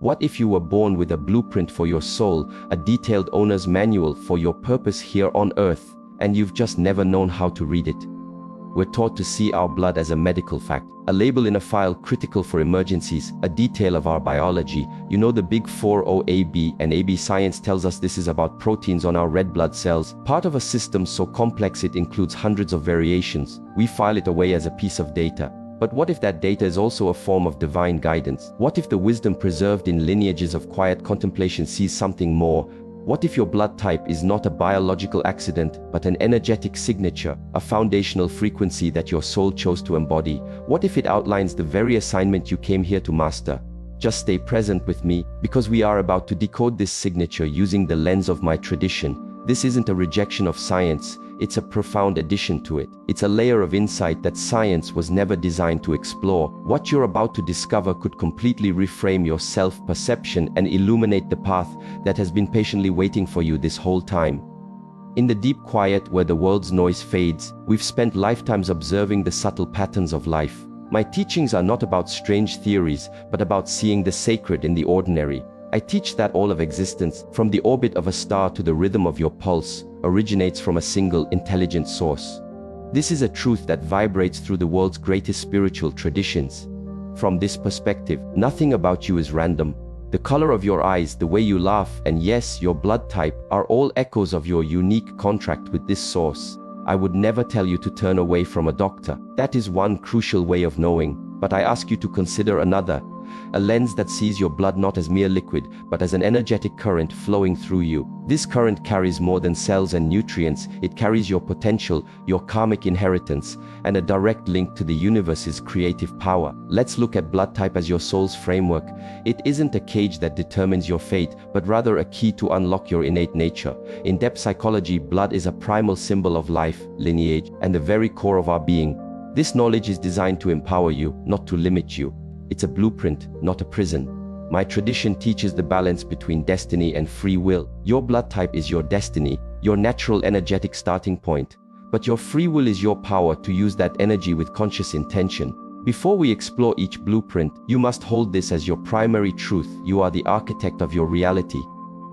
What if you were born with a blueprint for your soul, a detailed owner's manual for your purpose here on earth, and you've just never known how to read it? We're taught to see our blood as a medical fact, a label in a file critical for emergencies, a detail of our biology. You know, the big 4 AB and AB science tells us this is about proteins on our red blood cells, part of a system so complex it includes hundreds of variations. We file it away as a piece of data. But what if that data is also a form of divine guidance? What if the wisdom preserved in lineages of quiet contemplation sees something more? What if your blood type is not a biological accident, but an energetic signature, a foundational frequency that your soul chose to embody? What if it outlines the very assignment you came here to master? Just stay present with me, because we are about to decode this signature using the lens of my tradition. This isn't a rejection of science, it's a profound addition to it. It's a layer of insight that science was never designed to explore. What you're about to discover could completely reframe your self-perception and illuminate the path that has been patiently waiting for you this whole time. In the deep quiet where the world's noise fades, we've spent lifetimes observing the subtle patterns of life. My teachings are not about strange theories, but about seeing the sacred in the ordinary. I teach that all of existence, from the orbit of a star to the rhythm of your pulse, originates from a single intelligent source. This is a truth that vibrates through the world's greatest spiritual traditions. From this perspective, nothing about you is random. The color of your eyes, the way you laugh, and yes, your blood type, are all echoes of your unique contract with this source. I would never tell you to turn away from a doctor. That is one crucial way of knowing, but I ask you to consider another. A lens that sees your blood not as mere liquid, but as an energetic current flowing through you. This current carries more than cells and nutrients. It carries your potential, your karmic inheritance, and a direct link to the universe's creative power. Let's look at blood type as your soul's framework. It isn't a cage that determines your fate, but rather a key to unlock your innate nature. In depth psychology, blood is a primal symbol of life, lineage, and the very core of our being. This knowledge is designed to empower you, not to limit you. It's a blueprint, not a prison. My tradition teaches the balance between destiny and free will. Your blood type is your destiny, your natural energetic starting point. But your free will is your power to use that energy with conscious intention. Before we explore each blueprint, you must hold this as your primary truth. You are the architect of your reality.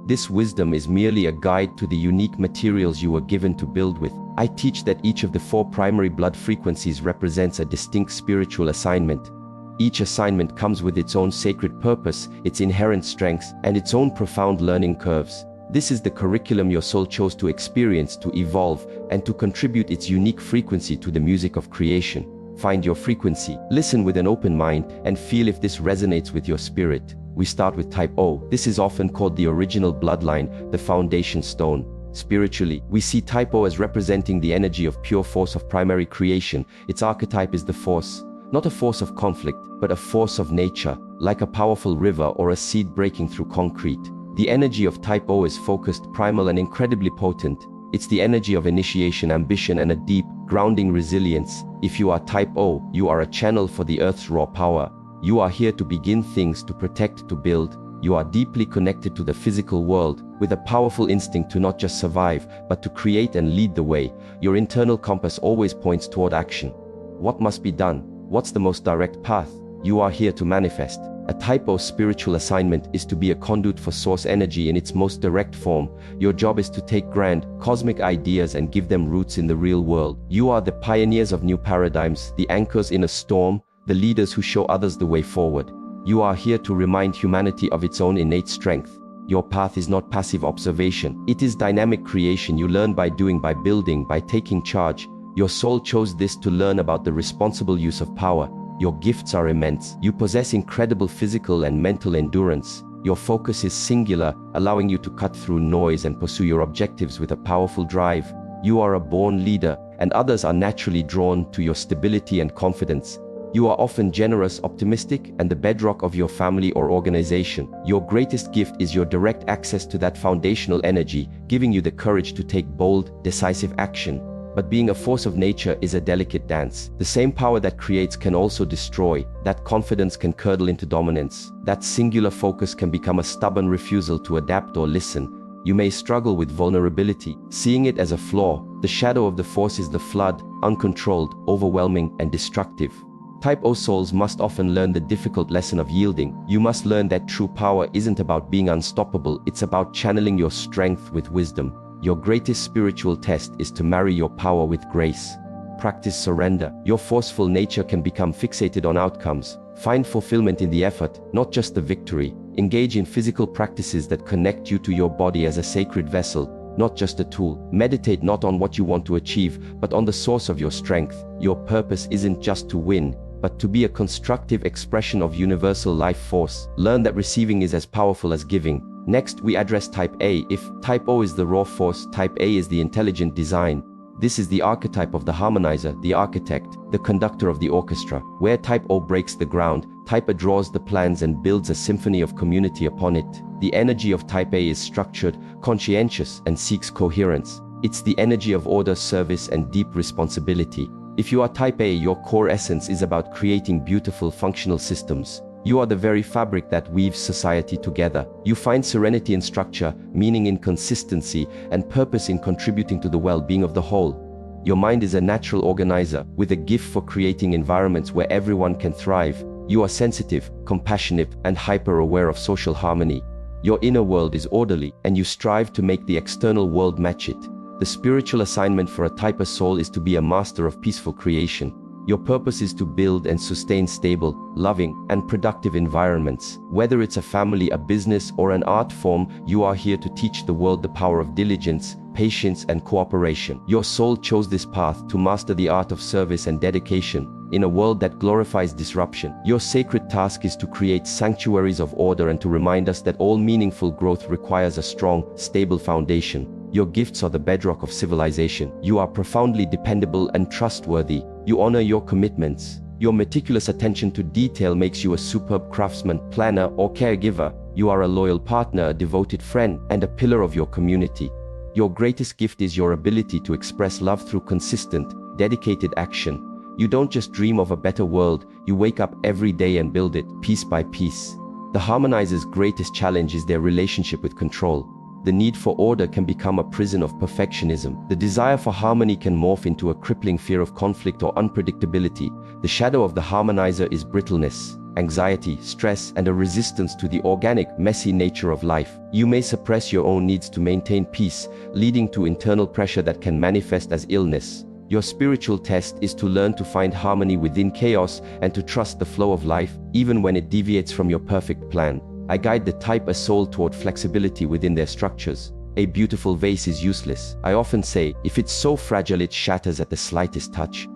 This wisdom is merely a guide to the unique materials you were given to build with. I teach that each of the 4 primary blood frequencies represents a distinct spiritual assignment. Each assignment comes with its own sacred purpose, its inherent strengths, and its own profound learning curves. This is the curriculum your soul chose to experience, to evolve, and to contribute its unique frequency to the music of creation. Find your frequency, listen with an open mind, and feel if this resonates with your spirit. We start with type O. This is often called the original bloodline, the foundation stone. Spiritually, we see type O as representing the energy of pure force of primary creation. Its archetype is the force. Not a force of conflict, but a force of nature, like a powerful river or a seed breaking through concrete. The energy of type O is focused, primal, and incredibly potent. It's the energy of initiation, ambition, and a deep, grounding resilience. If you are type O, you are a channel for the Earth's raw power. You are here to begin things, to protect, to build. You are deeply connected to the physical world, with a powerful instinct to not just survive, but to create and lead the way. Your internal compass always points toward action. What must be done? What's the most direct path? You are here to manifest. A type O spiritual assignment is to be a conduit for source energy in its most direct form. Your job is to take grand, cosmic ideas and give them roots in the real world. You are the pioneers of new paradigms, the anchors in a storm, the leaders who show others the way forward. You are here to remind humanity of its own innate strength. Your path is not passive observation. It is dynamic creation. You learn by doing, by building, by taking charge. Your soul chose this to learn about the responsible use of power. Your gifts are immense. You possess incredible physical and mental endurance. Your focus is singular, allowing you to cut through noise and pursue your objectives with a powerful drive. You are a born leader, and others are naturally drawn to your stability and confidence. You are often generous, optimistic, and the bedrock of your family or organization. Your greatest gift is your direct access to that foundational energy, giving you the courage to take bold, decisive action. But being a force of nature is a delicate dance. The same power that creates can also destroy. That confidence can curdle into dominance. That singular focus can become a stubborn refusal to adapt or listen. You may struggle with vulnerability, seeing it as a flaw. The shadow of the force is the flood, uncontrolled, overwhelming, and destructive. Type O souls must often learn the difficult lesson of yielding. You must learn that true power isn't about being unstoppable, it's about channeling your strength with wisdom. Your greatest spiritual test is to marry your power with grace. Practice surrender. Your forceful nature can become fixated on outcomes. Find fulfillment in the effort, not just the victory. Engage in physical practices that connect you to your body as a sacred vessel, not just a tool. Meditate not on what you want to achieve, but on the source of your strength. Your purpose isn't just to win, but to be a constructive expression of universal life force. Learn that receiving is as powerful as giving. Next, we address Type A. If Type O is the raw force, Type A is the intelligent design. This is the archetype of the harmonizer, the architect, the conductor of the orchestra. Where Type O breaks the ground, Type A draws the plans and builds a symphony of community upon it. The energy of Type A is structured, conscientious, and seeks coherence. It's the energy of order, service, and deep responsibility. If you are Type A, your core essence is about creating beautiful, functional systems. You are the very fabric that weaves society together. You find serenity in structure, meaning in consistency, and purpose in contributing to the well-being of the whole. Your mind is a natural organizer, with a gift for creating environments where everyone can thrive. You are sensitive, compassionate, and hyper-aware of social harmony. Your inner world is orderly, and you strive to make the external world match it. The spiritual assignment for a Type A soul is to be a master of peaceful creation. Your purpose is to build and sustain stable, loving, and productive environments. Whether it's a family, a business, or an art form, you are here to teach the world the power of diligence, patience, and cooperation. Your soul chose this path to master the art of service and dedication. In a world that glorifies disruption, your sacred task is to create sanctuaries of order and to remind us that all meaningful growth requires a strong, stable foundation. Your gifts are the bedrock of civilization. You are profoundly dependable and trustworthy. You honor your commitments. Your meticulous attention to detail makes you a superb craftsman, planner, or caregiver. You are a loyal partner, a devoted friend, and a pillar of your community. Your greatest gift is your ability to express love through consistent, dedicated action. You don't just dream of a better world, you wake up every day and build it, piece by piece. The harmonizer's greatest challenge is their relationship with control. The need for order can become a prison of perfectionism. The desire for harmony can morph into a crippling fear of conflict or unpredictability. The shadow of the harmonizer is brittleness, anxiety, stress, and a resistance to the organic, messy nature of life. You may suppress your own needs to maintain peace, leading to internal pressure that can manifest as illness. Your spiritual test is to learn to find harmony within chaos and to trust the flow of life, even when it deviates from your perfect plan. I guide the Type A soul toward flexibility within their structures. A beautiful vase is useless. I often say, if it's so fragile it shatters at the slightest touch.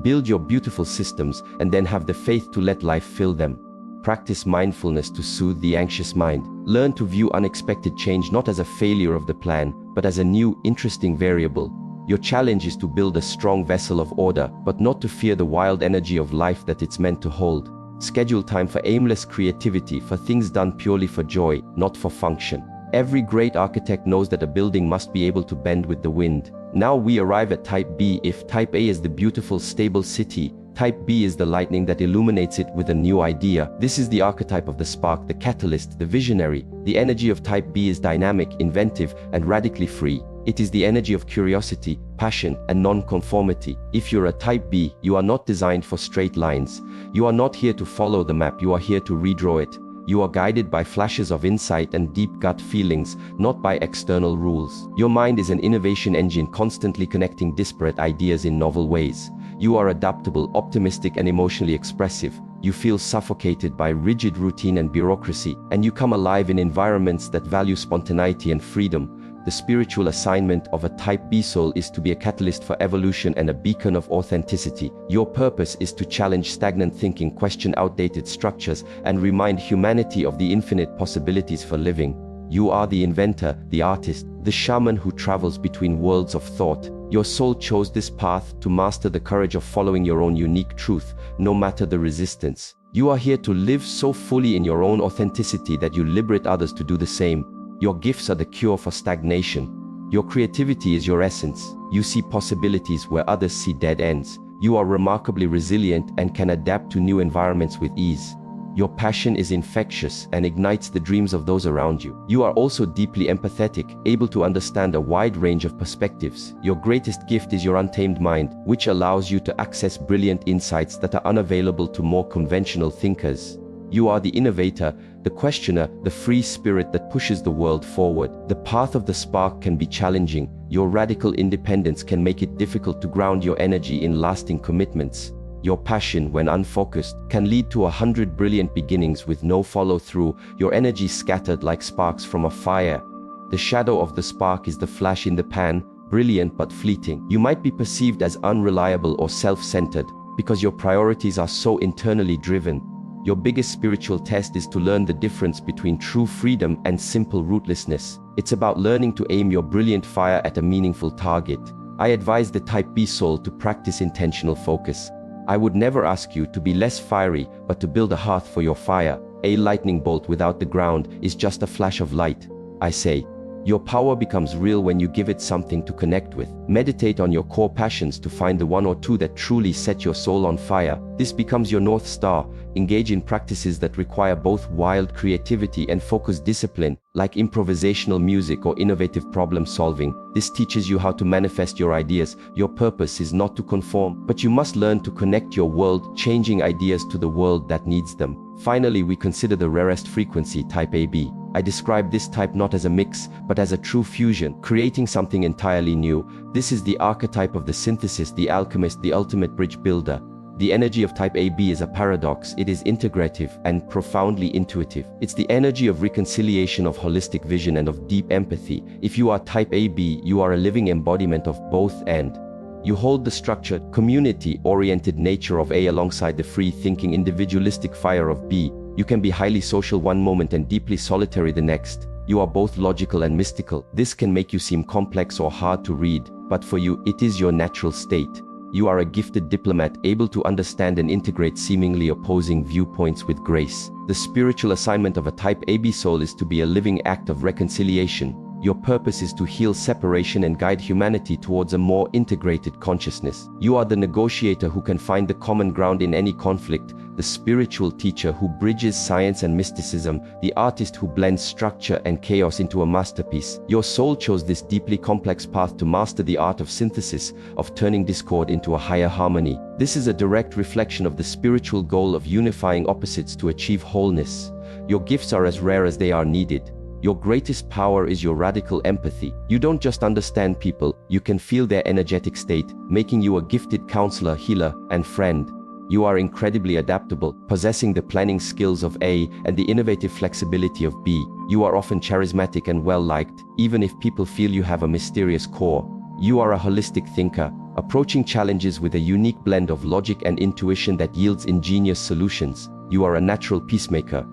Build your beautiful systems and then have the faith to let life fill them. Practice mindfulness to soothe the anxious mind. Learn to view unexpected change not as a failure of the plan, but as a new, interesting variable. Your challenge is to build a strong vessel of order, but not to fear the wild energy of life that it's meant to hold. Schedule time for aimless creativity, for things done purely for joy, not for function. Every great architect knows that a building must be able to bend with the wind. Now we arrive at Type B. If Type A is the beautiful, stable city, Type B is the lightning that illuminates it with a new idea. This is the archetype of the spark, the catalyst, the visionary. The energy of Type B is dynamic, inventive, and radically free. It is the energy of curiosity, passion, and non-conformity. If you're a Type B, you are not designed for straight lines. You are not here to follow the map, you are here to redraw it. You are guided by flashes of insight and deep gut feelings, not by external rules. Your mind is an innovation engine constantly connecting disparate ideas in novel ways. You are adaptable, optimistic, and emotionally expressive. You feel suffocated by rigid routine and bureaucracy, and you come alive in environments that value spontaneity and freedom. The spiritual assignment of a Type B soul is to be a catalyst for evolution and a beacon of authenticity. Your purpose is to challenge stagnant thinking, question outdated structures, and remind humanity of the infinite possibilities for living. You are the inventor, the artist, the shaman who travels between worlds of thought. Your soul chose this path to master the courage of following your own unique truth, no matter the resistance. You are here to live so fully in your own authenticity that you liberate others to do the same. Your gifts are the cure for stagnation. Your creativity is your essence. You see possibilities where others see dead ends. You are remarkably resilient and can adapt to new environments with ease. Your passion is infectious and ignites the dreams of those around you. You are also deeply empathetic, able to understand a wide range of perspectives. Your greatest gift is your untamed mind, which allows you to access brilliant insights that are unavailable to more conventional thinkers. You are the innovator, the questioner, the free spirit that pushes the world forward. The path of the spark can be challenging. Your radical independence can make it difficult to ground your energy in lasting commitments. Your passion, when unfocused, can lead to 100 brilliant beginnings with no follow-through, your energy scattered like sparks from a fire. The shadow of the spark is the flash in the pan, brilliant but fleeting. You might be perceived as unreliable or self-centered because your priorities are so internally driven. Your biggest spiritual test is to learn the difference between true freedom and simple rootlessness. It's about learning to aim your brilliant fire at a meaningful target. I advise the Type B soul to practice intentional focus. I would never ask you to be less fiery, but to build a hearth for your fire. A lightning bolt without the ground is just a flash of light. I say, your power becomes real when you give it something to connect with. Meditate on your core passions to find the one or two that truly set your soul on fire. This becomes your North Star. Engage in practices that require both wild creativity and focused discipline, like improvisational music or innovative problem solving. This teaches you how to manifest your ideas. Your purpose is not to conform, but you must learn to connect your world-changing ideas to the world that needs them. Finally, we consider the rarest frequency, Type AB. I describe this type not as a mix, but as a true fusion, creating something entirely new. This is the archetype of the synthesis, the alchemist, the ultimate bridge builder. The energy of Type AB is a paradox. It is integrative and profoundly intuitive. It's the energy of reconciliation, of holistic vision, and of deep empathy. If you are Type AB, you are a living embodiment of both, and you hold the structured, community-oriented nature of A alongside the free-thinking, individualistic fire of B. You can be highly social one moment and deeply solitary the next. You are both logical and mystical. This can make you seem complex or hard to read, but for you, it is your natural state. You are a gifted diplomat, able to understand and integrate seemingly opposing viewpoints with grace. The spiritual assignment of a Type AB soul is to be a living act of reconciliation. Your purpose is to heal separation and guide humanity towards a more integrated consciousness. You are the negotiator who can find the common ground in any conflict, the spiritual teacher who bridges science and mysticism, the artist who blends structure and chaos into a masterpiece. Your soul chose this deeply complex path to master the art of synthesis, of turning discord into a higher harmony. This is a direct reflection of the spiritual goal of unifying opposites to achieve wholeness. Your gifts are as rare as they are needed. Your greatest power is your radical empathy. You don't just understand people, you can feel their energetic state, making you a gifted counselor, healer, and friend. You are incredibly adaptable, possessing the planning skills of A and the innovative flexibility of B. You are often charismatic and well-liked, even if people feel you have a mysterious core. You are a holistic thinker, approaching challenges with a unique blend of logic and intuition that yields ingenious solutions. You are a natural peacemaker.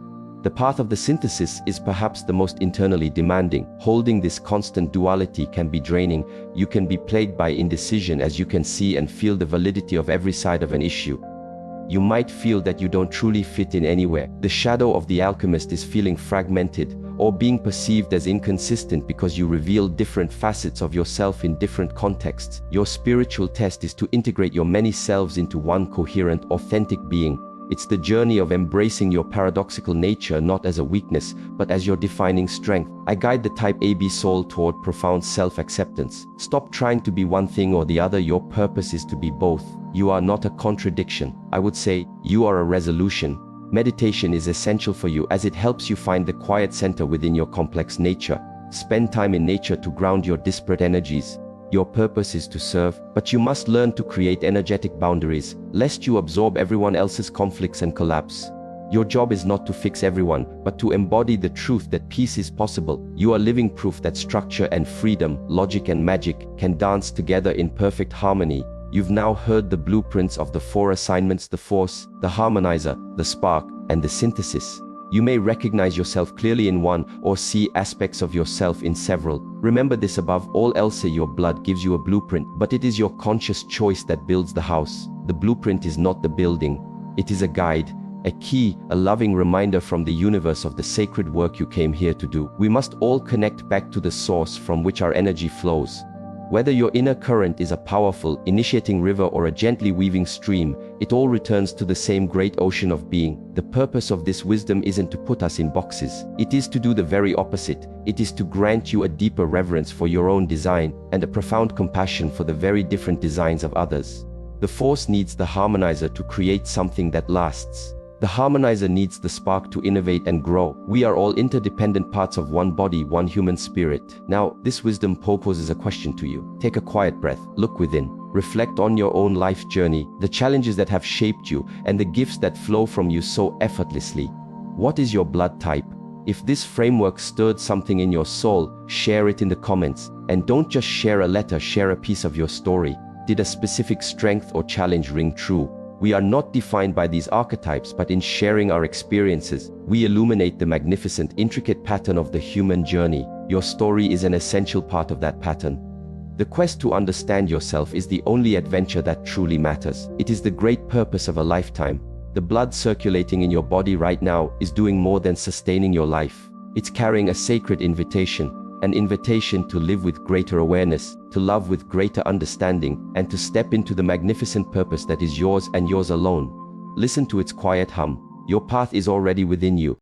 The path of the synthesis is perhaps the most internally demanding. Holding this constant duality can be draining. You can be plagued by indecision as you can see and feel the validity of every side of an issue. You might feel that you don't truly fit in anywhere. The shadow of the alchemist is feeling fragmented or being perceived as inconsistent because you reveal different facets of yourself in different contexts. Your spiritual test is to integrate your many selves into one coherent, authentic being. It's the journey of embracing your paradoxical nature not as a weakness, but as your defining strength. I guide the Type AB soul toward profound self-acceptance. Stop trying to be one thing or the other. Your purpose is to be both. You are not a contradiction. I would say, you are a resolution. Meditation is essential for you as it helps you find the quiet center within your complex nature. Spend time in nature to ground your disparate energies. Your purpose is to serve, but you must learn to create energetic boundaries, lest you absorb everyone else's conflicts and collapse. Your job is not to fix everyone, but to embody the truth that peace is possible. You are living proof that structure and freedom, logic and magic, can dance together in perfect harmony. You've now heard the blueprints of the 4 assignments: the force, the harmonizer, the spark, and the synthesis. You may recognize yourself clearly in one or see aspects of yourself in several. Remember this: above all else, your blood gives you a blueprint, but it is your conscious choice that builds the house. The blueprint is not the building. It is a guide, a key, a loving reminder from the universe of the sacred work you came here to do. We must all connect back to the source from which our energy flows. Whether your inner current is a powerful, initiating river or a gently weaving stream, it all returns to the same great ocean of being. The purpose of this wisdom isn't to put us in boxes. It is to do the very opposite. It is to grant you a deeper reverence for your own design and a profound compassion for the very different designs of others. The force needs the harmonizer to create something that lasts. The harmonizer needs the spark to innovate and grow. We are all interdependent parts of one body, one human spirit. Now, this wisdom poses a question to you. Take a quiet breath, look within, reflect on your own life journey, the challenges that have shaped you, and the gifts that flow from you so effortlessly. What is your blood type? If this framework stirred something in your soul, share it in the comments. And don't just share a letter, share a piece of your story. Did a specific strength or challenge ring true? We are not defined by these archetypes, but in sharing our experiences, we illuminate the magnificent, intricate pattern of the human journey. Your story is an essential part of that pattern. The quest to understand yourself is the only adventure that truly matters. It is the great purpose of a lifetime. The blood circulating in your body right now is doing more than sustaining your life. It's carrying a sacred invitation. An invitation to live with greater awareness, to love with greater understanding, and to step into the magnificent purpose that is yours and yours alone. Listen to its quiet hum. Your path is already within you.